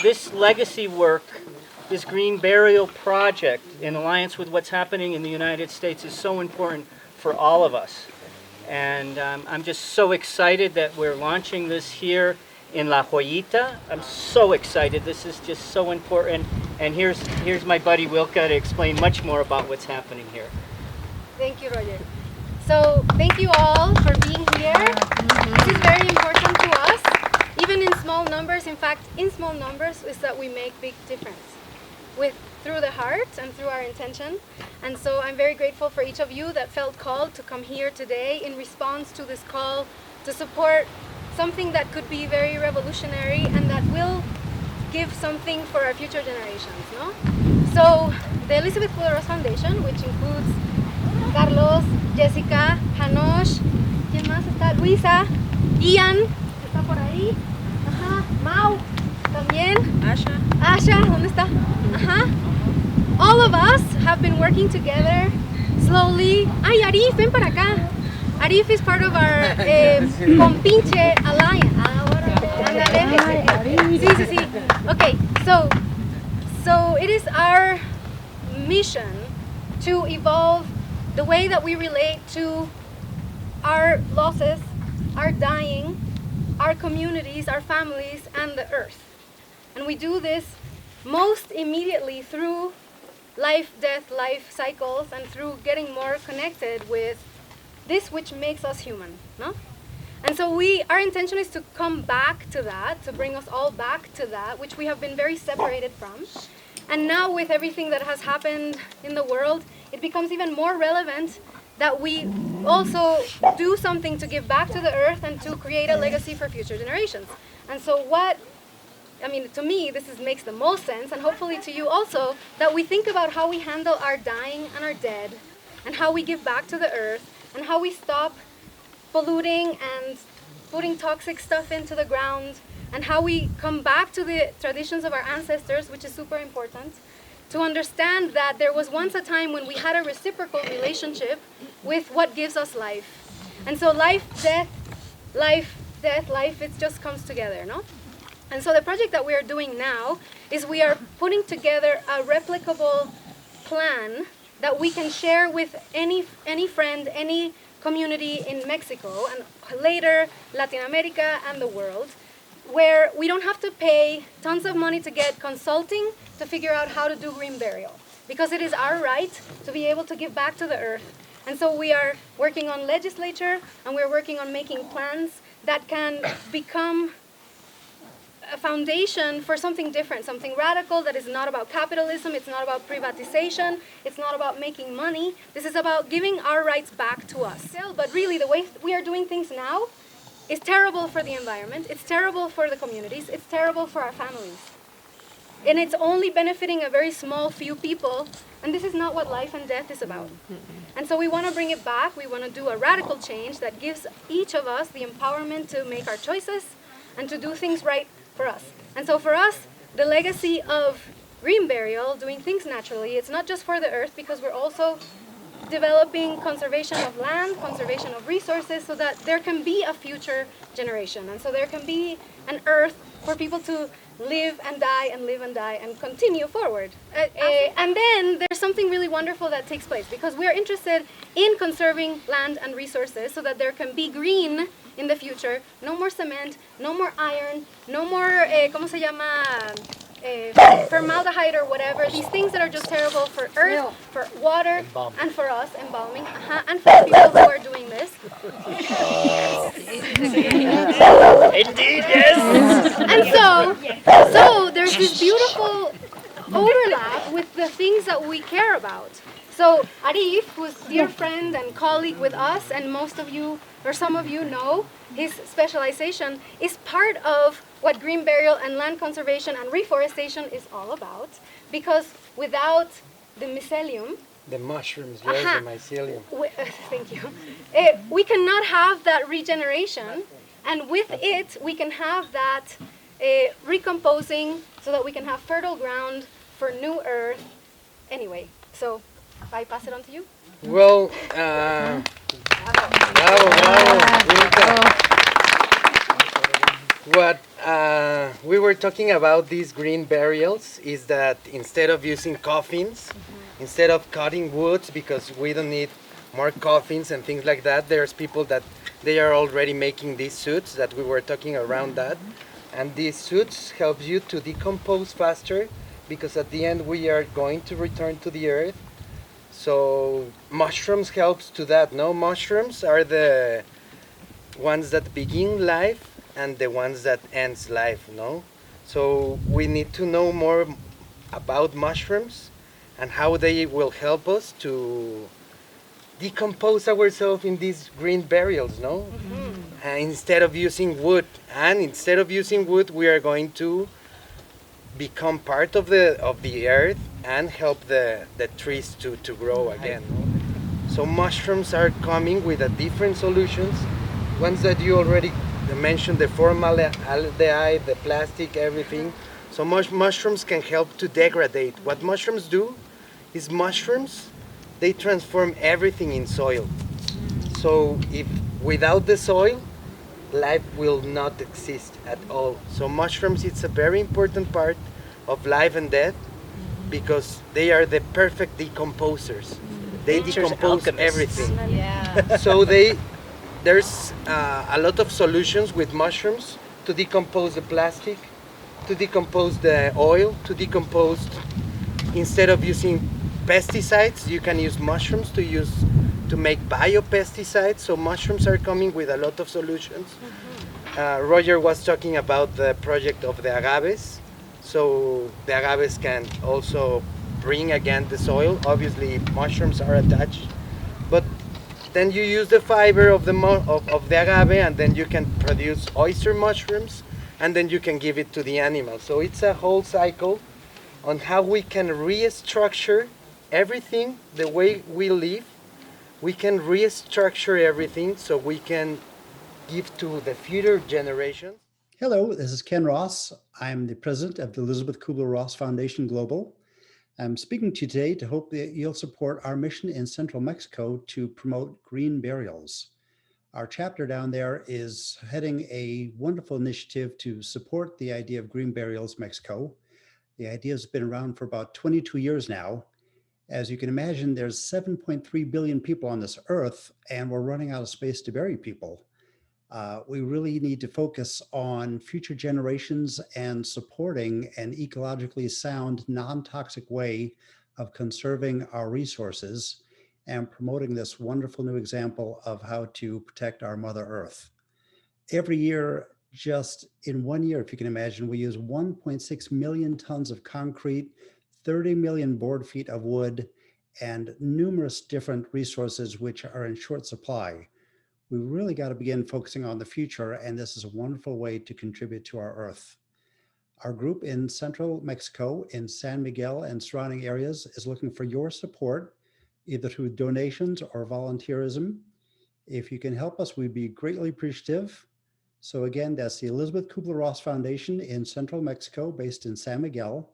This legacy work, this green burial project in alliance with what's happening in the United States is so important for all of us. And I'm just so excited that we're launching this here in La Joyita. I'm so excited. This is just so important. And here's my buddy Wilka to explain much more about what's happening here. Thank you, Roger. So thank you all for being here. This is very important to us. Even in small numbers, in fact, in small numbers is that we make big difference through the heart and through our intention. And so I'm very grateful for each of you that felt called to come here today in response to this call to support something that could be very revolutionary and that will give something for our future generations, no? So the Elisabeth Kübler-Ross Foundation, which includes Carlos, Jessica, Janosh, ¿quién más está? Luisa, Ian, está por ahí. Ajá, Mau, también. Asha, ¿dónde está? Ajá. All of us have been working together slowly. Ay, Arif, ven para acá. Arif is part of our Compinche Alliance. Sí. Okay, so it is our mission to evolve the way that we relate to our losses, our dying, our communities, our families, and the earth. And we do this most immediately through life, death, life cycles, and through getting more connected with this which makes us human, no? And so our intention is to come back to that, to bring us all back to that, which we have been very separated from. And now with everything that has happened in the world, it becomes even more relevant that we also do something to give back to the earth and to create a legacy for future generations. And so to me, this makes the most sense, and hopefully to you also, that we think about how we handle our dying and our dead, and how we give back to the earth, and how we stop polluting and putting toxic stuff into the ground, and how we come back to the traditions of our ancestors, which is super important, to understand that there was once a time when we had a reciprocal relationship with what gives us life. And so life, death, it just comes together, no? And so the project that we are doing now is we are putting together a replicable plan that we can share with any friend, any community in Mexico, and later Latin America and the world, where we don't have to pay tons of money to get consulting to figure out how to do green burial, because it is our right to be able to give back to the earth. And so we are working on legislature, and we're working on making plans that can become a foundation for something different, something radical that is not about capitalism, it's not about privatization, it's not about making money. This is about giving our rights back to us. But really, the way we are doing things now is terrible for the environment, it's terrible for the communities, it's terrible for our families. And it's only benefiting a very small few people, and this is not what life and death is about. And so we want to bring it back, we want to do a radical change that gives each of us the empowerment to make our choices and to do things right for us. And so for us, the legacy of green burial, doing things naturally, it's not just for the earth, because we're also developing conservation of land, conservation of resources, so that there can be a future generation. And so there can be an earth for people to live and die and continue forward. And then there's something really wonderful that takes place, because we're interested in conserving land and resources so that there can be green in the future. No more cement, no more iron, no more, ¿cómo se llama? Formaldehyde or whatever. These things that are just terrible for earth, for water, and for us, embalming, and for the people who are doing this. Indeed, yes. And so there's this beautiful overlap with the things that we care about. So Arif, who's a dear friend and colleague with us, and most of you, or some of you know, his specialization is part of what green burial and land conservation and reforestation is all about, because without the mycelium, the mushrooms, yes, the mycelium. Thank you. We cannot have that regeneration, and with it, we can have that recomposing so that we can have fertile ground for new earth. Anyway, so I pass it on to you. Well, bravo, Joyita. What we were talking about these green burials is that instead of using coffins, instead of cutting woods, because we don't need more coffins and things like that, there's people that they are already making these suits that we were talking around that. And these suits help you to decompose faster, because at the end we are going to return to the earth. So mushrooms helps to that, no? Mushrooms are the ones that begin life and the ones that ends life, no? So we need to know more about mushrooms and how they will help us to decompose ourselves in these green burials, no? Instead of using wood. And instead of using wood, we are going to become part of the earth and help the trees to grow again. No? So mushrooms are coming with a different solutions. Ones that you already mentioned, the formaldehyde, the plastic, everything. So mushrooms can help to degrade. What mushrooms do is they transform everything in soil. So if without the soil, life will not exist at all. So mushrooms, it's a very important part of life and death, because they are the perfect decomposers. They decompose everything. Yeah. So there's a lot of solutions with mushrooms to decompose the plastic, to decompose the oil, to decompose. Instead of using pesticides, you can use mushrooms to make biopesticides. So mushrooms are coming with a lot of solutions. Roger was talking about the project of the agaves. So the agaves can also bring again the soil. Obviously, mushrooms are attached, but then you use the fiber of the agave, and then you can produce oyster mushrooms, and then you can give it to the animal. So it's a whole cycle on how we can restructure everything the way we live. We can restructure everything so we can give to the future generations. Hello, this is Ken Ross. I'm the president of the Elisabeth Kubler-Ross Foundation Global. I'm speaking to you today to hope that you'll support our mission in Central Mexico to promote green burials. Our chapter down there is heading a wonderful initiative to support the idea of green burials Mexico. The idea has been around for about 22 years now. As you can imagine, there's 7.3 billion people on this earth, and we're running out of space to bury people. We really need to focus on future generations and supporting an ecologically sound, non-toxic way of conserving our resources and promoting this wonderful new example of how to protect our Mother Earth. Every year, just in 1 year, if you can imagine, we use 1.6 million tons of concrete, 30 million board feet of wood, and numerous different resources which are in short supply. We really got to begin focusing on the future, and this is a wonderful way to contribute to our Earth. Our group in Central Mexico, in San Miguel and surrounding areas, is looking for your support, either through donations or volunteerism. If you can help us, we'd be greatly appreciative. So again, that's the Elisabeth Kubler-Ross Foundation in Central Mexico, based in San Miguel.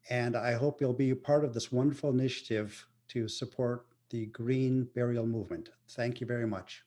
And I hope you'll be a part of this wonderful initiative to support the green burial movement. Thank you very much.